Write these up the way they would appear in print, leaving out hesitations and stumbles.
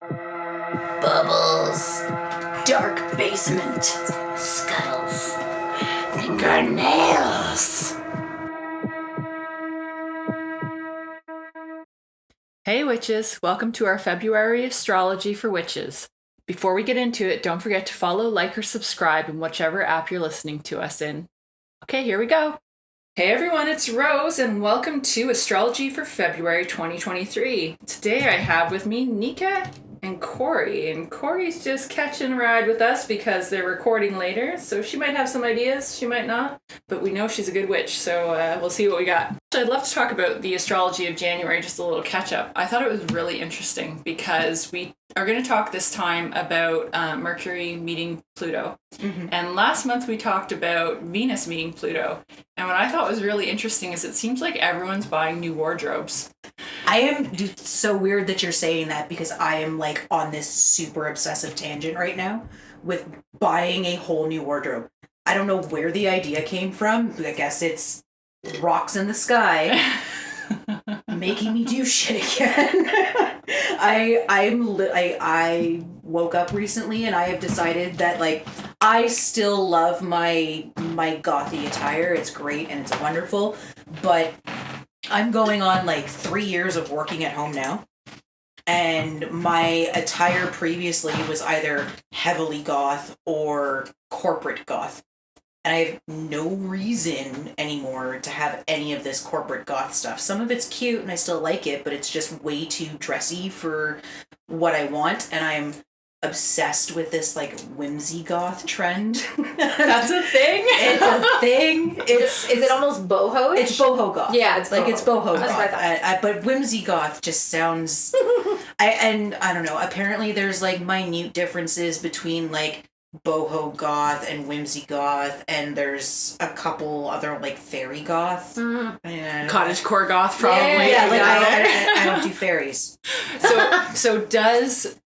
Bubbles. Dark basement. Scuttles. Fingernails. Hey witches, welcome to our February Astrology for Witches. Before we get into it, don't forget to follow, like, or subscribe in whichever app you're listening to us in. Okay, here we go. Hey everyone, it's Rose, and welcome to Astrology for February 2023. Today I have with me Nika and Corey, and Corey's just catching a ride with us because they're recording later, so she might have some ideas, she might not, but we know she's a good witch, so we'll see what we got. I'd love to talk about the astrology of January, just a little catch-up. I thought it was really interesting because we are going to talk this time about Mercury meeting Pluto. Mm-hmm. And last month we talked about Venus meeting Pluto. And what I thought was really interesting is it seems like everyone's buying new wardrobes. It's so weird that you're saying that because I am like on this super obsessive tangent right now with buying a whole new wardrobe. I don't know where the idea came from. I guess it's rocks in the sky making me do shit again. I woke up recently and I have decided that like I still love my gothy attire. It's great and it's wonderful, but I'm going on like 3 years of working at home now. And my attire previously was either heavily goth or corporate goth. And I have no reason anymore to have any of this corporate goth stuff. Some of it's cute and I still like it, but it's just way too dressy for what I want. And I'm obsessed with this like whimsy goth trend. That's a thing? It's a thing. Is it almost boho-ish? It's boho goth. Yeah, it's like boho. it's boho That's goth. what I thought. But whimsy goth just sounds. I don't know. Apparently, there's like minute differences between like boho goth and whimsy goth, and there's a couple other like fairy goth. Cottagecore goth, probably. Yeah, like I don't do fairies. So does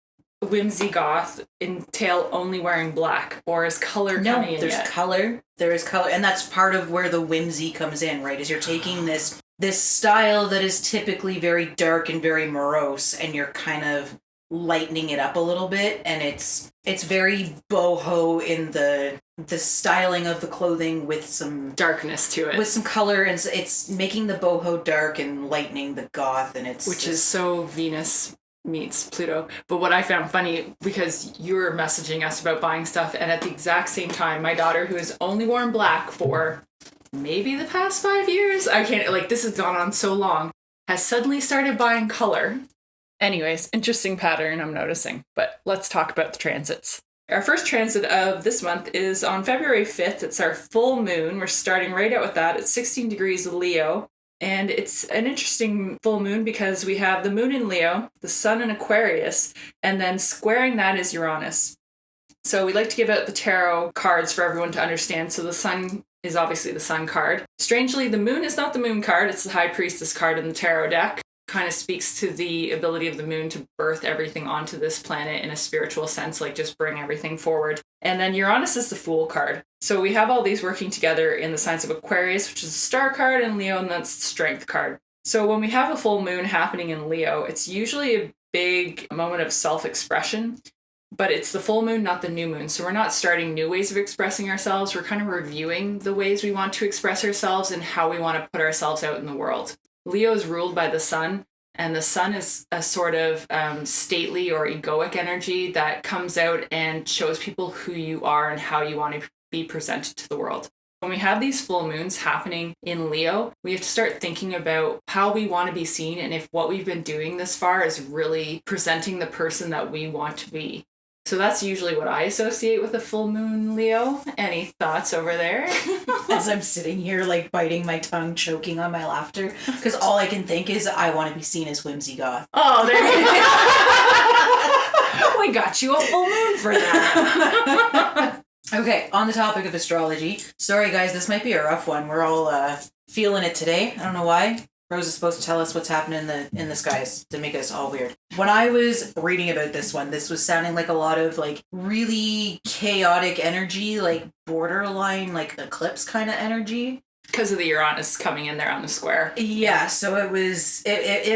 whimsy goth entail only wearing black, or is color coming in there's yet? color. There is color, and that's part of where the whimsy comes in, right? Is you're taking this style that is typically very dark and very morose, and you're kind of lightening it up a little bit, and it's very boho in the styling of the clothing with some darkness to it, with some color, and it's making the boho dark and lightening the goth, and which is so Venus meets Pluto. But what I found funny, because you were messaging us about buying stuff, and at the exact same time, my daughter, who has only worn black for maybe the past 5 years, I can't, like, this has gone on so long, has suddenly started buying color. Anyways, interesting pattern I'm noticing. But let's talk about the transits. Our first transit of this month is on February 5th. It's our full moon. We're starting right out with that. It's 16 degrees Leo. And it's an interesting full moon because we have the moon in Leo, the sun in Aquarius, and then squaring that is Uranus. So we like to give out the tarot cards for everyone to understand. So the sun is obviously the sun card. Strangely, the moon is not the moon card. It's the high priestess card in the tarot deck. Kind of speaks to the ability of the moon to birth everything onto this planet in a spiritual sense, like just bring everything forward. And then Uranus is the Fool card. So we have all these working together in the signs of Aquarius, which is the star card, and Leo, and that's the strength card. So when we have a full moon happening in Leo, it's usually a big moment of self-expression, but it's the full moon, not the new moon. So we're not starting new ways of expressing ourselves. We're kind of reviewing the ways we want to express ourselves and how we want to put ourselves out in the world. Leo is ruled by the sun, and the sun is a sort of stately or egoic energy that comes out and shows people who you are and how you want to be presented to the world. When we have these full moons happening in Leo, we have to start thinking about how we want to be seen and if what we've been doing this far is really presenting the person that we want to be. So that's usually what I associate with a full moon Leo. Any thoughts over there? As I'm sitting here like biting my tongue, choking on my laughter, because all I can think is I want to be seen as whimsy goth. Oh, there you go. We got you a full moon for that. Okay, on the topic of astrology. Sorry guys, this might be a rough one. We're all feeling it today. I don't know why. Rose is supposed to tell us what's happening in the skies to make us all weird. When I was reading about this one, this was sounding like a lot of like really chaotic energy, like borderline like eclipse kind of energy. Because of the Uranus coming in there on the square. Yeah, so it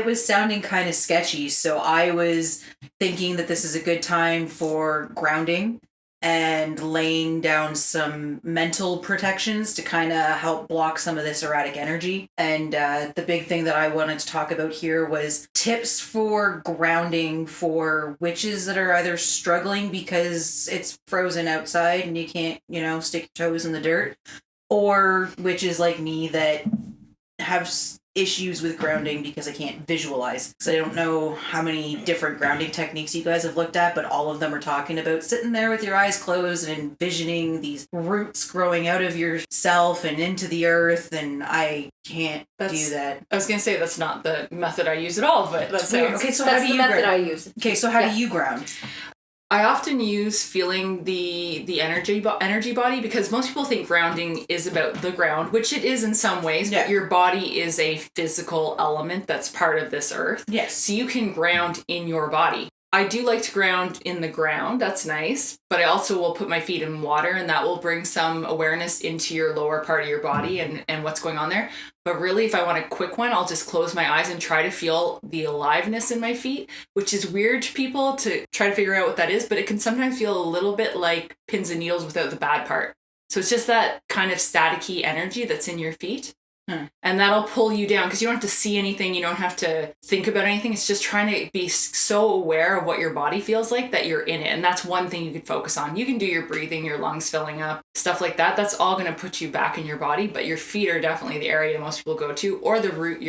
was sounding kind of sketchy. So I was thinking that this is a good time for grounding and laying down some mental protections to kind of help block some of this erratic energy. And the big thing that I wanted to talk about here was tips for grounding for witches that are either struggling because it's frozen outside and you can't, stick your toes in the dirt, or witches like me that have issues with grounding because I can't visualize. So I don't know how many different grounding techniques you guys have looked at, but all of them are talking about sitting there with your eyes closed and envisioning these roots growing out of yourself and into the earth, and I can't do that. I was going to say that's not the method I use at all, but that's okay. So that's how do you the method ground? I use. Okay, so how do you ground? I often use feeling the energy body, because most people think grounding is about the ground, which it is in some ways, but your body is a physical element that's part of this earth. Yes. So you can ground in your body. I do like to ground in the ground. That's nice. But I also will put my feet in water, and that will bring some awareness into your lower part of your body and what's going on there. But really, if I want a quick one, I'll just close my eyes and try to feel the aliveness in my feet, which is weird to people to try to figure out what that is, but it can sometimes feel a little bit like pins and needles without the bad part. So it's just that kind of staticky energy that's in your feet. And that'll pull you down, because you don't have to see anything. You don't have to think about anything. It's just trying to be so aware of what your body feels like that you're in it. And that's one thing you could focus on. You can do your breathing, your lungs filling up, stuff like that. That's all going to put you back in your body. But your feet are definitely the area most people go to, or the root,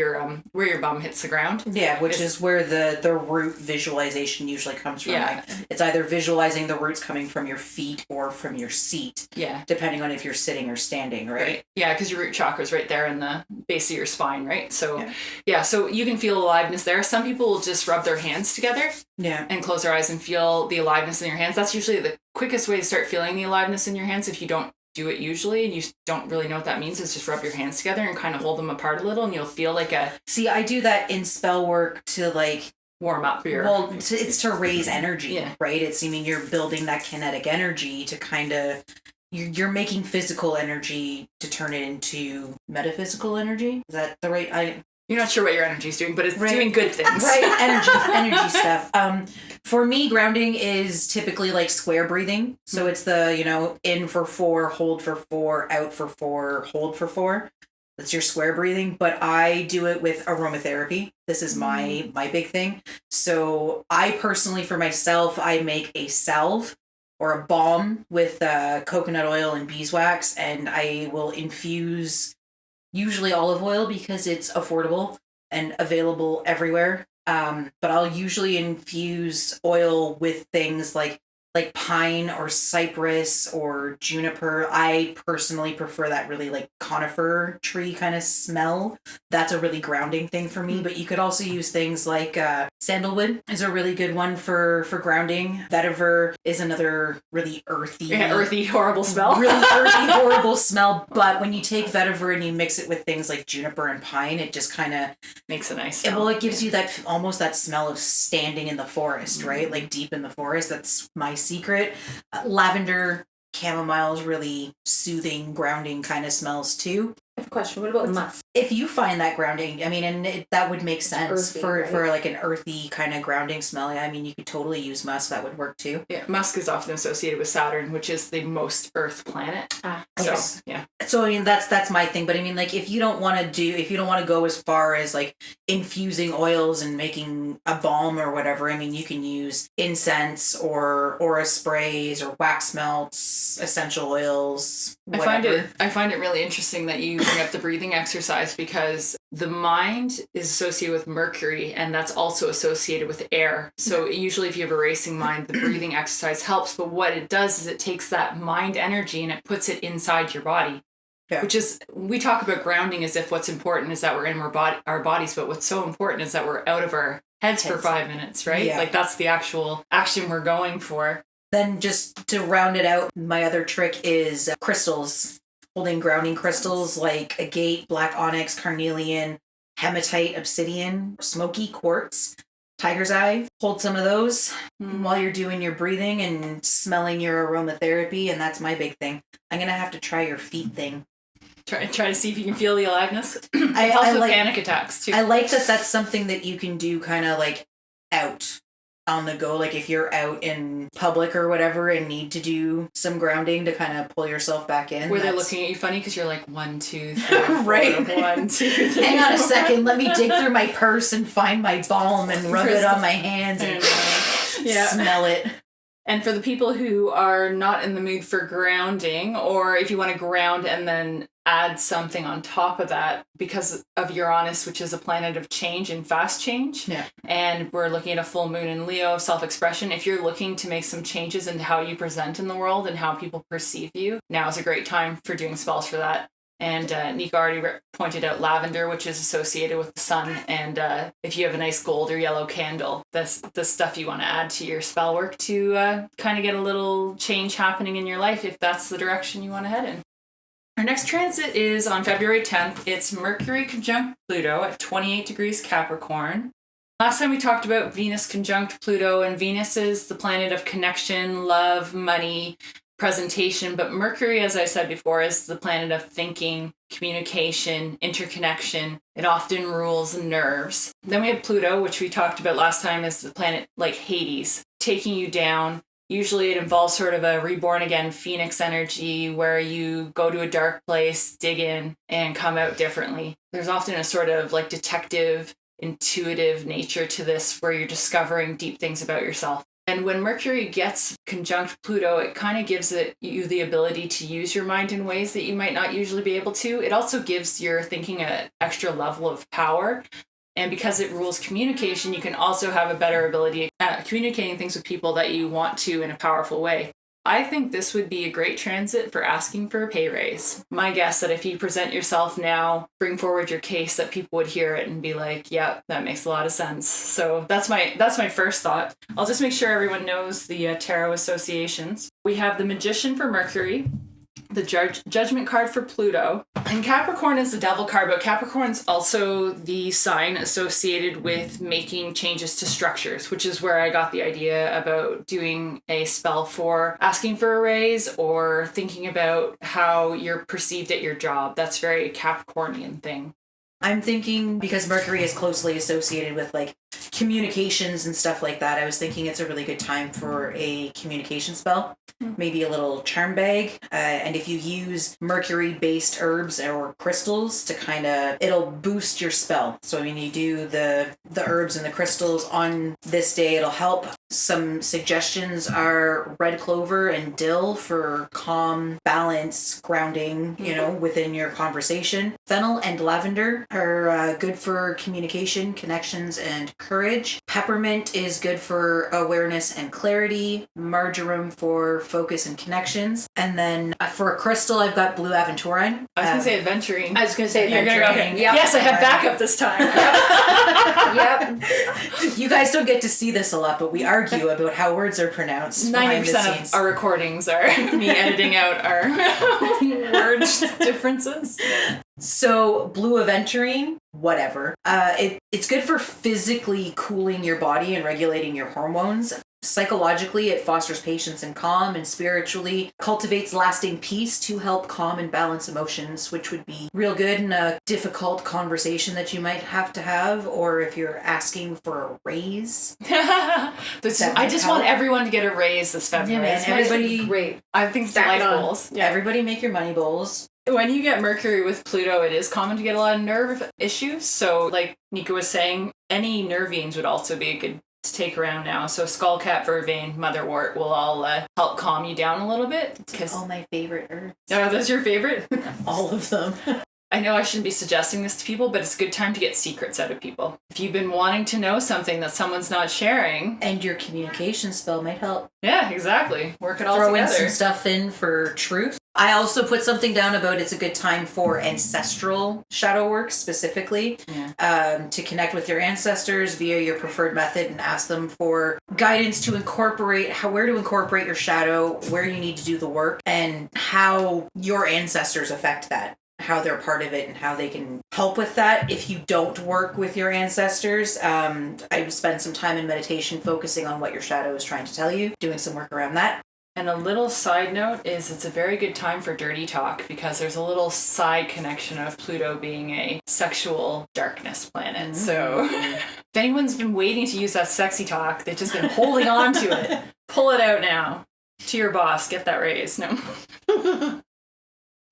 where your bum hits the ground. Yeah, which is where the root visualization usually comes from. Yeah. Like, it's either visualizing the roots coming from your feet or from your seat. Yeah. Depending on if you're sitting or standing, right? Yeah, because your root chakra is right there in the base of your spine, right? So so you can feel aliveness there. Some people will just rub their hands together and close their eyes and feel the aliveness in your hands. That's usually the quickest way to start feeling the aliveness in your hands. If you don't do it usually and you don't really know what that means, is just rub your hands together and kind of hold them apart a little, and you'll feel like See, I do that in spell work to warm up your... Well, it's to raise energy, right? It's, you're building that kinetic energy to kind of... You're making physical energy to turn it into metaphysical energy. Is that the right? You're not sure what your energy is doing, but it's doing good things. Right, energy stuff. For me, grounding is typically like square breathing. So it's the, in for 4, hold for 4, out for 4, hold for 4. That's your square breathing. But I do it with aromatherapy. This is my big thing. So I personally, for myself, I make a salve or a balm with coconut oil and beeswax, and I will infuse usually olive oil because it's affordable and available everywhere. But I'll usually infuse oil with things like pine or cypress or juniper. I personally prefer that really conifer tree kind of smell. That's a really grounding thing for me. But you could also use things like sandalwood is a really good one for grounding. Vetiver is another really earthy, horrible smell. Really earthy, horrible smell. But when you take vetiver and you mix it with things like juniper and pine, it just kind of makes a nice smell. It gives you that almost that smell of standing in the forest, right? Like deep in the forest. That's my secret. Lavender, chamomile is really soothing, grounding kind of smells too. I have a question. What about musk? If you find that grounding, that would make sense earthy, for right? like an earthy kind of grounding smell. You could totally use musk. That would work too. Yeah, musk is often associated with Saturn, which is the most Earth planet. So, yeah. So that's my thing. But if you don't want to go as far as infusing oils and making a balm or whatever, you can use incense or aura sprays or wax melts, essential oils. Whatever. I find it really interesting that you bring up the breathing exercise, because the mind is associated with Mercury, and that's also associated with air. So usually if you have a racing mind, the breathing exercise helps. But what it does is it takes that mind energy and it puts it inside your body. Yeah. Which is, we talk about grounding as if what's important is that we're in our bodies, but what's so important is that we're out of our heads for 5 minutes, right? Yeah. That's the actual action we're going for. Then just to round it out, my other trick is crystals. Holding grounding crystals like agate, black onyx, carnelian, hematite, obsidian, smoky quartz, tiger's eye. Hold some of those while you're doing your breathing and smelling your aromatherapy, and that's my big thing. I'm going to have to try your feet thing. Try to see if you can feel the aliveness. It I helps with like panic attacks too. I like that that's something that you can do kind of like out on the go, like if you're out in public or whatever and need to do some grounding to kind of pull yourself back in. Where they're looking at you funny because you're like 1, 2, 3, 4, right. 1, 2, 3. Hang on a second, let me dig through my purse and find my balm and rub it on my hands and smell it. And for the people who are not in the mood for grounding, or if you want to ground and then add something on top of that, because of Uranus, which is a planet of change and fast change, and we're looking at a full moon in Leo of self-expression, if you're looking to make some changes in how you present in the world and how people perceive you, now is a great time for doing spells for that. And Nika already pointed out lavender, which is associated with the sun. And if you have a nice gold or yellow candle, that's the stuff you want to add to your spell work to kind of get a little change happening in your life if that's the direction you want to head in. Our next transit is on February 10th. It's Mercury conjunct Pluto at 28 degrees Capricorn. Last time we talked about Venus conjunct Pluto, and Venus is the planet of connection, love, money, presentation, but Mercury, as I said before, is the planet of thinking, communication, interconnection. It often rules nerves. Then we have Pluto, which we talked about last time, is the planet like Hades, taking you down. Usually it involves sort of a reborn again phoenix energy where you go to a dark place, dig in, and come out differently. There's often a sort of like detective, intuitive nature to this where you're discovering deep things about yourself. And when Mercury gets conjunct Pluto, it kind of gives you the ability to use your mind in ways that you might not usually be able to. It also gives your thinking an extra level of power. And because it rules communication, you can also have a better ability at communicating things with people that you want to in a powerful way. I think this would be a great transit for asking for a pay raise. My guess that if you present yourself now, bring forward your case, that people would hear it and be like, yeah, that makes a lot of sense. So that's my first thought. I'll just make sure everyone knows the tarot associations. We have the Magician for Mercury, the Judgment card for Pluto, and Capricorn is the Devil card, but Capricorn's also the sign associated with making changes to structures, which is where I got the idea about doing a spell for asking for a raise or thinking about how you're perceived at your job. That's very Capricornian thing. I'm thinking because Mercury is closely associated with like communications and stuff like that, I was thinking it's a really good time for a communication spell, maybe a little charm bag. And if you use Mercury-based herbs or crystals to it'll boost your spell. So I mean, you do the herbs and the crystals on this day, it'll help. Some suggestions are red clover and dill for calm, balance, grounding, within your conversation. Fennel and lavender are good for communication, connections, and courage. Peppermint is good for awareness and clarity. Marjoram for focus and connections. And then for a crystal, I've got blue aventurine. I was going to say aventurine. I was going to say You're gonna go, okay. Yep. Yes, I have backup this time. Yep. You guys don't get to see this a lot, but we argue about how words are pronounced. 90% of our recordings are me editing out our word differences. So blue aventurine, whatever. It's good for physically cooling your body and regulating your hormones. Psychologically, it fosters patience and calm, and spiritually cultivates lasting peace to help calm and balance emotions, which would be real good in a difficult conversation that you might have to have, or if you're asking for a raise. I just want everyone to get a raise this February. Yeah, man, everybody, great. I think it's life goals. Yeah. Everybody make your money bowls. When you get Mercury with Pluto, it is common to get a lot of nerve issues. So like Nika was saying, any nervines would also be a good to take around now. So skullcap, vervain, motherwort will all help calm you down a little bit. Because all my favorite herbs. Oh, that's your favorite? All of them. I know I shouldn't be suggesting this to people, but it's a good time to get secrets out of people. If you've been wanting to know something that someone's not sharing. And your communication spell might help. Yeah, exactly. Work it all together. Throw in some stuff in for truth. I also put something down about it's a good time for ancestral shadow work specifically. Yeah. To connect with your ancestors via your preferred method and ask them for guidance to incorporate where to incorporate your shadow, where you need to do the work, and how your ancestors affect that. How they're part of it and how they can help with that. If you don't work with your ancestors, I spend some time in meditation focusing on what your shadow is trying to tell you, doing some work around that. And a little side note is it's a very good time for dirty talk because there's a little side connection of Pluto being a sexual darkness planet. So if anyone's been waiting to use that sexy talk, they've just been holding on to it. Pull it out now. To your boss, get that raise. No.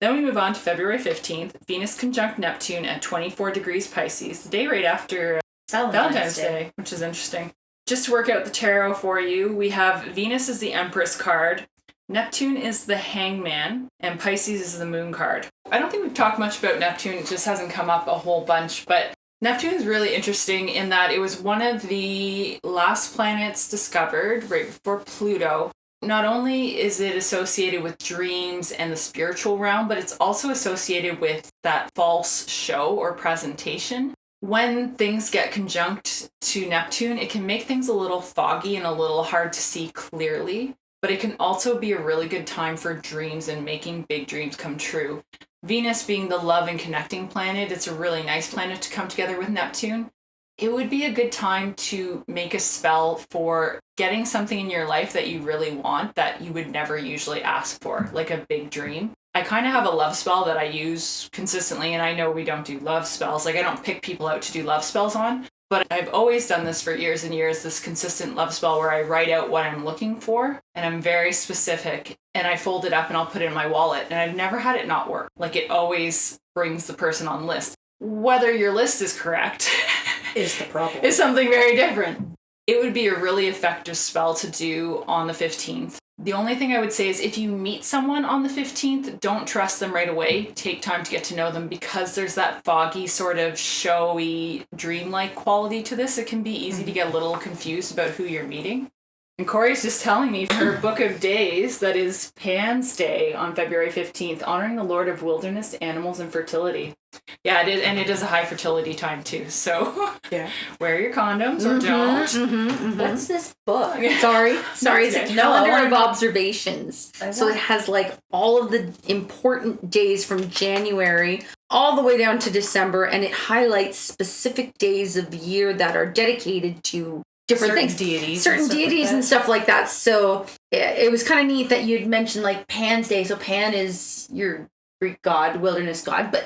Then we move on to February 15th, Venus conjunct Neptune at 24 degrees Pisces, the day right after Valentine's Day, which is interesting. Just to work out the tarot for you, we have Venus is the Empress card, Neptune is the Hangman, and Pisces is the Moon card. I don't think we've talked much about Neptune, it just hasn't come up a whole bunch, but Neptune is really interesting in that it was one of the last planets discovered right before Pluto. Not only is it associated with dreams and the spiritual realm, but it's also associated with that false show or presentation. When things get conjunct to Neptune, it can make things a little foggy and a little hard to see clearly, but it can also be a really good time for dreams and making big dreams come true. Venus being the love and connecting planet, it's a really nice planet to come together with Neptune. It would be a good time to make a spell for getting something in your life that you really want that you would never usually ask for, like a big dream. I kind of have a love spell that I use consistently, and I know we don't do love spells. Like, I don't pick people out to do love spells on, but I've always done this for years and years, this consistent love spell where I write out what I'm looking for, and I'm very specific, and I fold it up and I'll put it in my wallet, and I've never had it not work. Like, it always brings the person on the list. Whether your list is correct is the problem. Is something very different. It would be a really effective spell to do on the 15th. The only thing I would say is if you meet someone on the 15th, don't trust them right away. Take time to get to know them because there's that foggy, sort of showy, dreamlike quality to this. It can be easy to get a little confused about who you're meeting. And Corey's just telling me for her book of days that is Pan's Day on February 15th, honoring the Lord of Wilderness, Animals, and Fertility. Yeah, it is, and it is a high fertility time too. So yeah, wear your condoms or don't. What's this book? Sorry, it's a calendar of observations. So it has like all of the important days from January all the way down to December, and it highlights specific days of the year that are dedicated to different certain deities and stuff like that. So it was kind of neat that you'd mentioned like Pan's Day. So Pan is your Greek god, wilderness god, but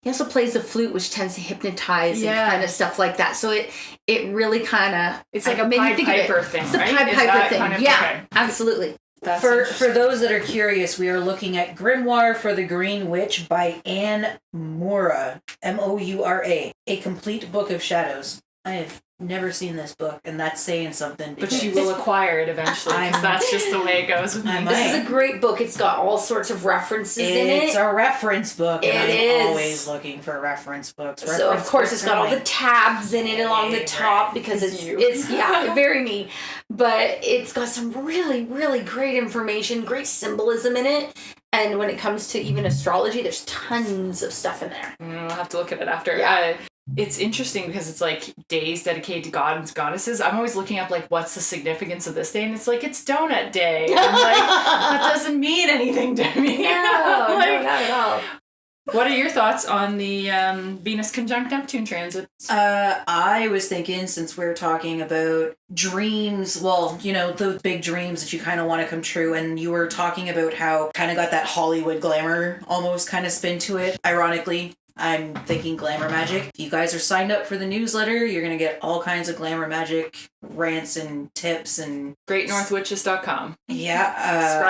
he also plays the flute, which tends to hypnotize and kind of stuff like that. So it really kind of, it's like a Pied Piper thing. It's the right? Pied Piper thing. Kind of, yeah, okay. Absolutely. For those that are curious, we are looking at Grimoire for the Green Witch by Anne Moura, Moura, a complete book of shadows. I have never seen this book, and that's saying something. But you will acquire it eventually, because that's just the way it goes with me. This is a great book. It's got all sorts of references in it. It's a reference book, and I'm always looking for reference books. So, of course, it's got all the tabs in it along the top, because it's very me. But it's got some really, really great information, great symbolism in it. And when it comes to even astrology, there's tons of stuff in there. I'll have to look at it after. Yeah. It's interesting because it's like days dedicated to gods and goddesses. I'm always looking up like what's the significance of this day, and it's like it's donut day. And I'm like, that doesn't mean anything to me. No, not at all. What are your thoughts on the Venus conjunct Neptune transit? I was thinking, since we're talking about dreams, well, those big dreams that you kind of want to come true, and you were talking about how kind of got that Hollywood glamour almost kind of spin to it. Ironically, I'm thinking glamour magic. If you guys are signed up for the newsletter, you're going to get all kinds of glamour magic rants and tips and GreatNorthWitches.com. Yeah,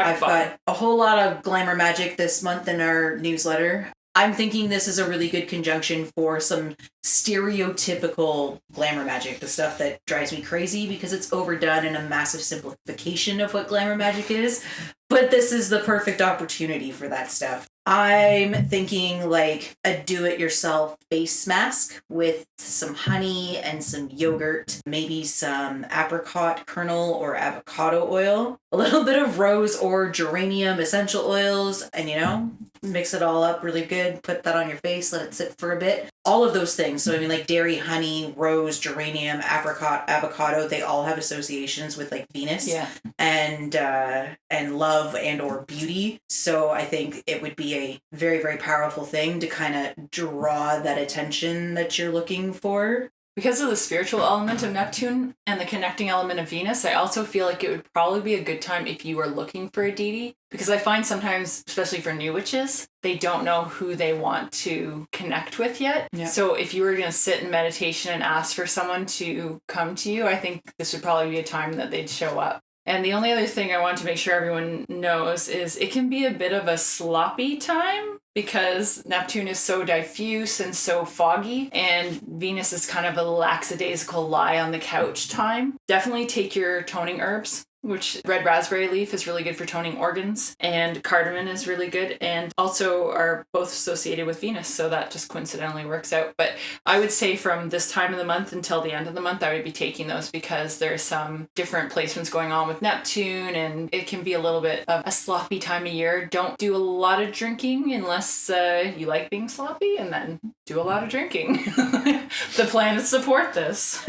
I've got a whole lot of glamour magic this month in our newsletter. I'm thinking this is a really good conjunction for some stereotypical glamour magic, the stuff that drives me crazy because it's overdone in a massive simplification of what glamour magic is. But this is the perfect opportunity for that stuff. I'm thinking like a do-it-yourself face mask with some honey and some yogurt, maybe some apricot kernel or avocado oil, a little bit of rose or geranium essential oils, and mix it all up really good. Put that on your face, let it sit for a bit. All of those things. So like dairy, honey, rose, geranium, apricot, avocado, they all have associations with like Venus and love and or beauty. So I think it would be a very, very powerful thing to kind of draw that attention that you're looking for. Because of the spiritual element of Neptune and the connecting element of Venus, I also feel like it would probably be a good time if you are looking for a deity. Because I find sometimes, especially for new witches, they don't know who they want to connect with yet. Yeah. So if you were going to sit in meditation and ask for someone to come to you, I think this would probably be a time that they'd show up. And the only other thing I want to make sure everyone knows is it can be a bit of a sloppy time because Neptune is so diffuse and so foggy, and Venus is kind of a lackadaisical lie on the couch time. Definitely take your toning herbs, which red raspberry leaf is really good for toning organs, and cardamom is really good, and also are both associated with Venus, so that just coincidentally works out. But I would say from this time of the month until the end of the month, I would be taking those because there's some different placements going on with Neptune, and it can be a little bit of a sloppy time of year. Don't do a lot of drinking unless you like being sloppy, and then do a lot of drinking. The planets support this.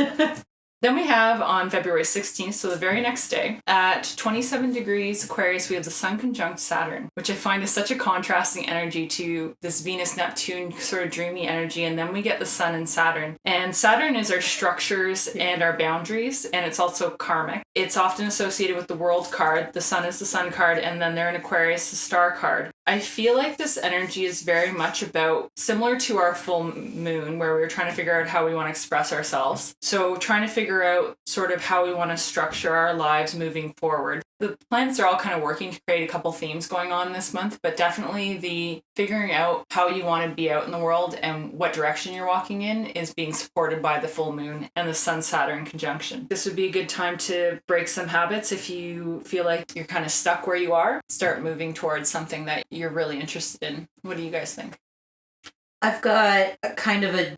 Then we have on February 16th, so the very next day, at 27 degrees Aquarius, we have the Sun conjunct Saturn, which I find is such a contrasting energy to this Venus-Neptune sort of dreamy energy. And then we get the Sun and Saturn. And Saturn is our structures and our boundaries, and it's also karmic. It's often associated with the World card. The Sun is the Sun card, and then they're in Aquarius, the Star card. I feel like this energy is very much about, similar to our full moon, where we were trying to figure out how we want to express ourselves. So trying to figure out sort of how we want to structure our lives moving forward. The planets are all kind of working to create a couple themes going on this month, but definitely the figuring out how you want to be out in the world and what direction you're walking in is being supported by the full moon and the Sun-Saturn conjunction. This would be a good time to break some habits if you feel like you're kind of stuck where you are. Start moving towards something that you're really interested in. What do you guys think? I've got a kind of a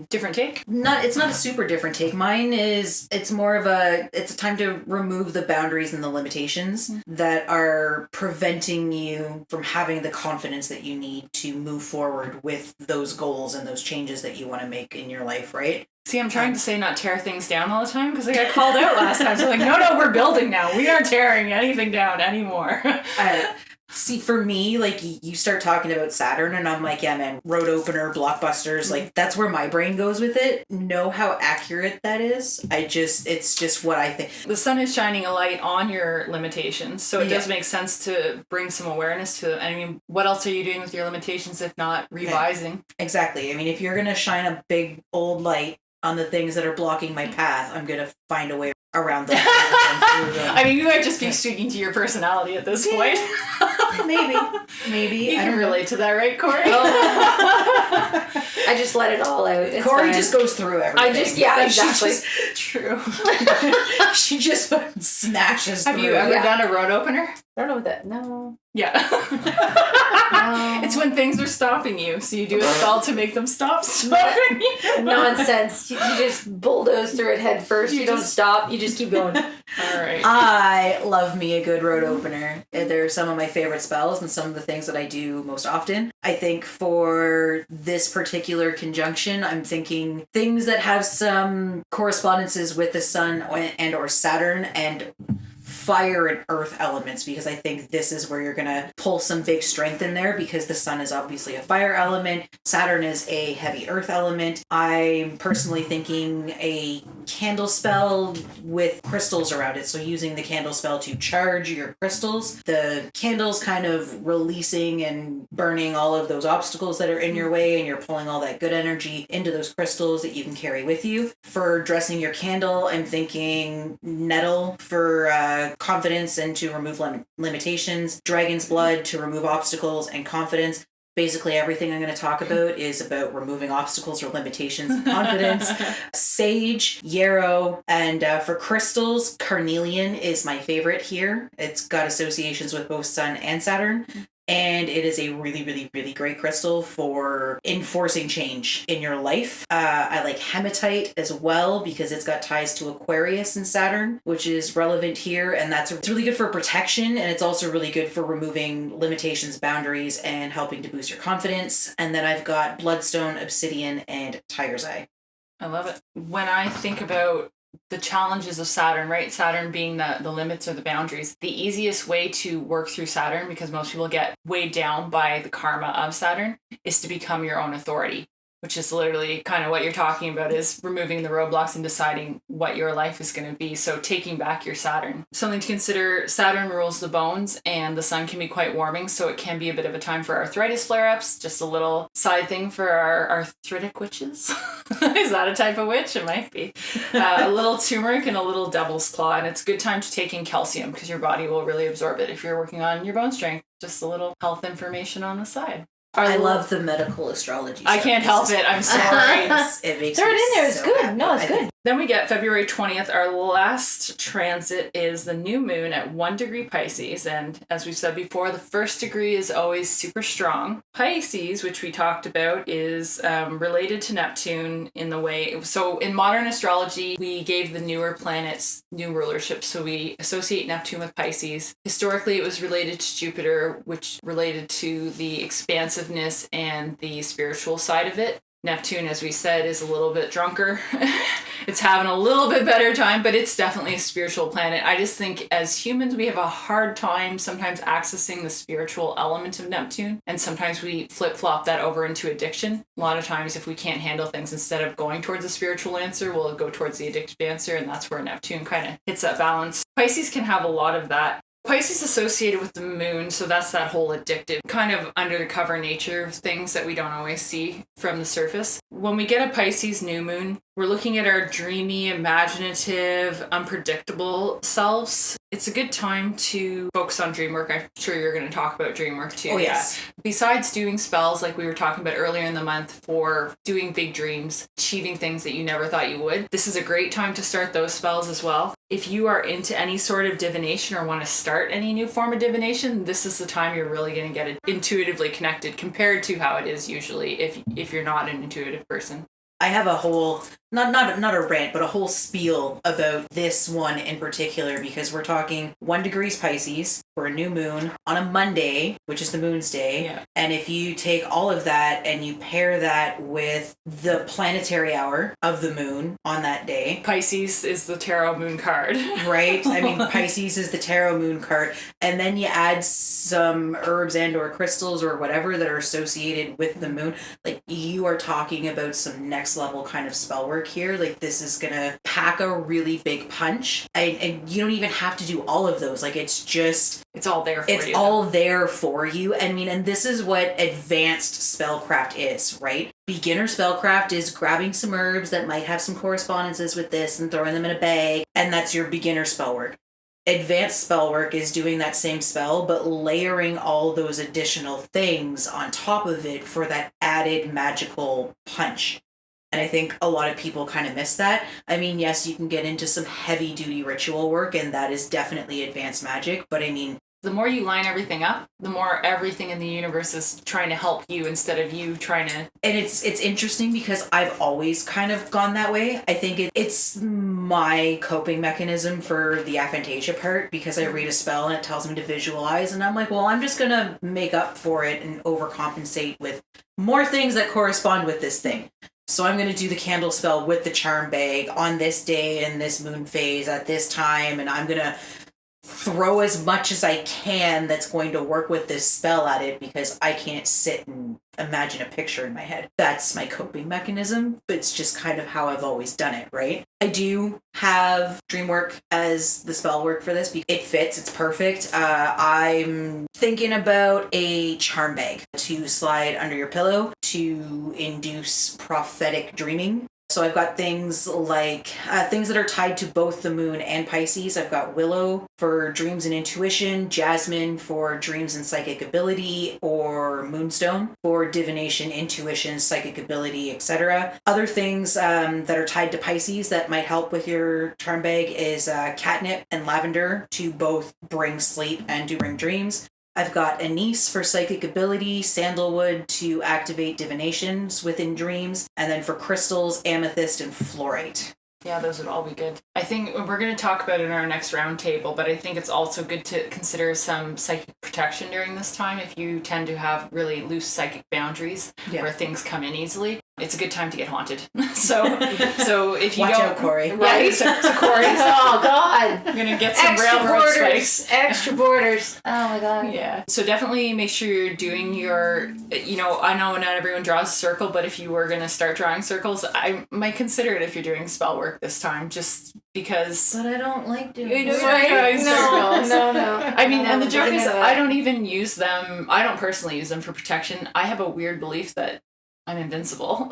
different take. It's not a super different take. Mine is, it's more of it's a time to remove the boundaries and the limitations that are preventing you from having the confidence that you need to move forward with those goals and those changes that you want to make in your life, right? See, I'm trying to say not tear things down all the time because I got called out last time. So like, no, we're building now. We aren't tearing anything down anymore. See, for me, like, you start talking about Saturn and I'm like, yeah, man, road opener, blockbusters, like, that's where my brain goes with it. Know how accurate that is. It's just what I think. The sun is shining a light on your limitations, so it does make sense to bring some awareness to them. I mean, what else are you doing with your limitations if not revising? Exactly. I mean, if you're going to shine a big old light on the things that are blocking my path, I'm going to find a way around them. I mean, you might just be speaking to your personality at this point. Maybe. You can relate to that, right, Corey? I just let it all out. It's Corey fine. just goes through everything. Exactly. True. She just smashes through. Have you ever done a road opener? I don't know what that. No. Yeah. No. It's when things are stopping you, so you do a spell to make them stop stopping you. Nonsense. You just bulldoze through it head first. You don't stop. You just keep going. All right. I love me a good road opener. They're some of my favorite spells and some of the things that I do most often. I think for this particular conjunction, I'm thinking things that have some correspondences with the sun and or Saturn and fire and earth elements, because I think this is where you're going to pull some big strength in there, because the sun is obviously a fire element. Saturn is a heavy earth element. I'm personally thinking a candle spell with crystals around it. So using the candle spell to charge your crystals, the candles kind of releasing and burning all of those obstacles that are in your way, and you're pulling all that good energy into those crystals that you can carry with you. For dressing your candle, I'm thinking nettle for confidence and to remove limitations, dragon's blood to remove obstacles and confidence. Basically, everything I'm going to talk about is about removing obstacles or limitations and confidence. Sage, yarrow, and for crystals, carnelian is my favorite here. It's got associations with both Sun and Saturn. And it is a really, really, really great crystal for enforcing change in your life. I like hematite as well because it's got ties to Aquarius and Saturn, which is relevant here. And it's really good for protection. And it's also really good for removing limitations, boundaries, and helping to boost your confidence. And then I've got bloodstone, obsidian, and tiger's eye. I love it. When I think about the challenges of Saturn, right? Saturn being the limits or the boundaries. The easiest way to work through Saturn, because most people get weighed down by the karma of Saturn, is to become your own authority, which is literally kind of what you're talking about, is removing the roadblocks and deciding what your life is going to be. So taking back your Saturn. Something to consider, Saturn rules the bones and the sun can be quite warming, so it can be a bit of a time for arthritis flare-ups. Just a little side thing for our arthritic witches. Is that a type of witch? It might be. A little turmeric and a little devil's claw, and it's a good time to take in calcium because your body will really absorb it if you're working on your bone strength. Just a little health information on the side. I love the medical astrology stuff. I can't help it. I'm sorry. It makes Throw it in there. It's so good. happy. No, it's good. Then we get February 20th. Our last transit is the new moon at 1 degree Pisces. And as we've said before, the first degree is always super strong. Pisces, which we talked about, is related to Neptune in the way. So in modern astrology, we gave the newer planets new rulership. So we associate Neptune with Pisces. Historically, it was related to Jupiter, which related to the expansiveness and the spiritual side of it. Neptune, as we said, is a little bit drunker. It's having a little bit better time, but it's definitely a spiritual planet. I just think as humans, we have a hard time sometimes accessing the spiritual element of Neptune. And sometimes we flip-flop that over into addiction. A lot of times, if we can't handle things, instead of going towards a spiritual answer, we'll go towards the addictive answer. And that's where Neptune kind of hits that balance. Pisces can have a lot of that. Pisces associated with the moon, so that's that whole addictive, kind of under the cover nature of things that we don't always see from the surface. When we get a Pisces new moon, we're looking at our dreamy, imaginative, unpredictable selves. It's a good time to focus on dream work. I'm sure you're going to talk about dream work too. Oh, yes. Yeah. Besides doing spells like we were talking about earlier in the month for doing big dreams, achieving things that you never thought you would, this is a great time to start those spells as well. If you are into any sort of divination or want to start any new form of divination, this is the time you're really going to get it intuitively connected compared to how it is usually if you're not an intuitive person. I have a whole, not a rant, but a whole spiel about this one in particular, because we're talking 1 degrees Pisces for a new moon on a Monday, which is the moon's day. Yeah. And if you take all of that and you pair that with the planetary hour of the moon on that day. Pisces is the tarot moon card. Right? I mean, Pisces is the tarot moon card. And then you add some herbs and or crystals or whatever that are associated with the moon. Like, you are talking about some next level kind of spell work here. Like, this is gonna pack a really big punch. And you don't even have to do all of those. Like, it's all there for you. It's all there for you. I mean, and this is what advanced spellcraft is, right? Beginner spellcraft is grabbing some herbs that might have some correspondences with this and throwing them in a bag, and that's your beginner spell work. Advanced spell work is doing that same spell, but layering all those additional things on top of it for that added magical punch. And I think a lot of people kind of miss that. I mean, yes, you can get into some heavy duty ritual work, and that is definitely advanced magic, but I mean, the more you line everything up, the more everything in the universe is trying to help you instead of you trying to. And it's interesting because I've always kind of gone that way. I think it's my coping mechanism for the aphantasia part, because I read a spell and it tells me to visualize, and I'm like, well, I'm just gonna make up for it and overcompensate with more things that correspond with this thing. So I'm going to do the candle spell with the charm bag on this day and this moon phase at this time, and I'm going to throw as much as I can that's going to work with this spell at it, because I can't sit and imagine a picture in my head. That's my coping mechanism. It's just kind of how I've always done it, right? I do have dream work as the spell work for this. It fits. It's perfect. I'm thinking about a charm bag to slide under your pillow to induce prophetic dreaming. So I've got things like things that are tied to both the moon and Pisces. I've got willow for dreams and intuition, jasmine for dreams and psychic ability, or moonstone for divination, intuition, psychic ability, etc. Other things that are tied to Pisces that might help with your charm bag is catnip and lavender to both bring sleep and to bring dreams. I've got anise for psychic ability, sandalwood to activate divinations within dreams, and then for crystals, amethyst and fluorite. Yeah, those would all be good. I think we're going to talk about it in our next roundtable, but I think it's also good to consider some psychic protection during this time if you tend to have really loose psychic boundaries where things come in easily. it's a good time to get haunted. So if you Watch don't, out, Corey. right? So Corey, Oh God. I'm gonna get some Extra railroad borders. spikes. Extra borders. Oh my God. Yeah. So definitely make sure you're doing your, I know not everyone draws a circle, but if you were going to start drawing circles, I might consider it if you're doing spell work this time, just because. But I don't like doing You it. don't drawing circles. No. I mean, and the joke is, Yeah. I don't even use them. I don't personally use them for protection. I have a weird belief that I'm invincible.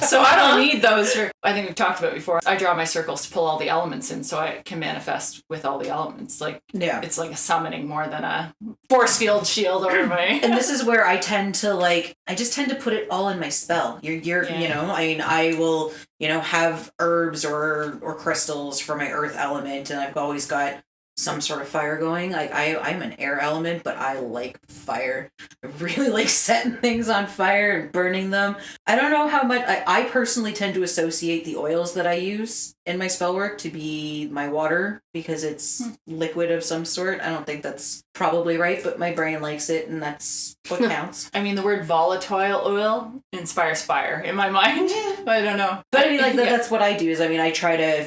So I don't need those for, I think we've talked about it before. I draw my circles to pull all the elements in so I can manifest with all the elements. Like, Yeah. it's like a summoning more than a force field shield over my. And this is where I tend to I just tend to put it all in my spell. Yeah. I mean, I will, have herbs or crystals for my earth element, and I've always got some sort of fire going. Like I'm an air element, but I like fire. I really like setting things on fire and burning them. I don't know how much I personally tend to associate the oils that I use in my spell work to be my water because it's liquid of some sort. I don't think that's probably right, but my brain likes it and that's what counts. I mean, the word volatile oil inspires fire in my mind. I don't know. But I mean, that's what I do is, I try to,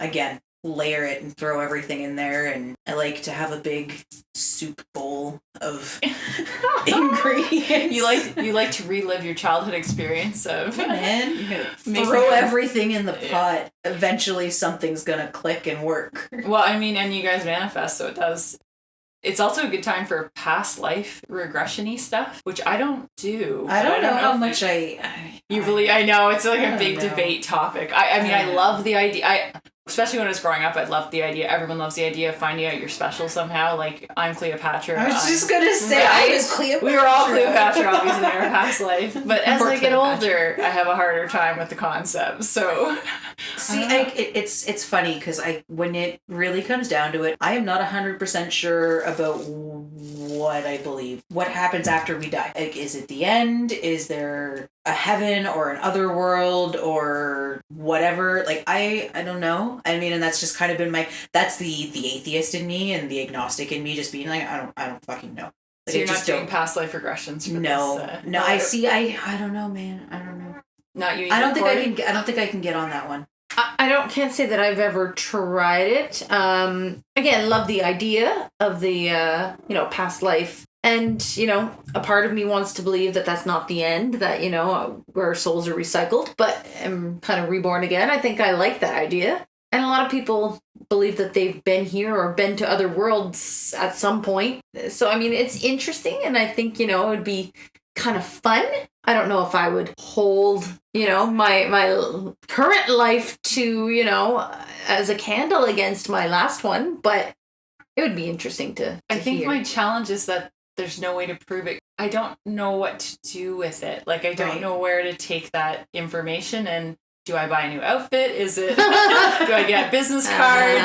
again, layer it and throw everything in there, and I like to have a big soup bowl of ingredients. You like to relive your childhood experience of Man, making throw a- everything in the pot. Eventually something's gonna click and work. Well, I mean, and you guys manifest, so it does. It's also a good time for past life regression-y stuff, which I don't do. I don't know how if much you believe. I know it's like I a don't big know. debate topic. I mean, I love the idea. Especially when I was growing up, I loved the idea. Everyone loves the idea of finding out you're special somehow. Like, I'm Cleopatra. I was just gonna say, I Right? was Cleopatra. We were all Cleopatra, obviously, in our past life. But as Poor I get Cleopatra. older, I have a harder time with the concept. So, See, I don't know. it's funny because when it really comes down to it, I am not 100% sure about what I believe. What happens after we die? Like, is it the end? Is there a heaven or an other world or whatever? Like, I don't know. I mean, and that's just kind of been that's the atheist in me and the agnostic in me just being like, I don't fucking know. Like, So you're I not just doing don't. past life regressions for No, this? no. I don't know, man. I don't know. Not you. I don't think I can get on that one. I can't say that I've ever tried it. Again, love the idea of the past life, and a part of me wants to believe that that's not the end, that where souls are recycled, but I'm kind of reborn again. I think I like that idea, and a lot of people believe that they've been here or been to other worlds at some point. So I mean, it's interesting, and I think it would be kind of fun. I don't know if I would hold, my current life to, as a candle against my last one, but it would be interesting to I think hear. my challenge is that there's no way to prove it. I don't know what to do with it. Like, I don't Right. know where to take that information. And do I buy a new outfit? Is it, do I get business cards?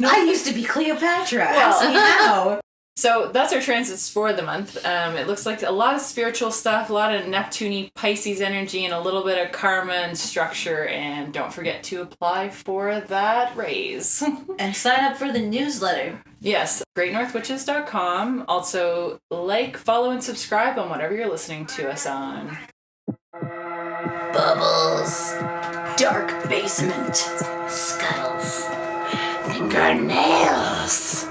I used to be Cleopatra. Well- Ask me how. So that's our transits for the month. It looks like a lot of spiritual stuff, a lot of Neptune Pisces energy, and a little bit of karma and structure. And don't forget to apply for that raise. And sign up for the newsletter. Yes, greatnorthwitches.com. Also, follow, and subscribe on whatever you're listening to us on. Bubbles. Dark basement. Scuttles. Fingernails.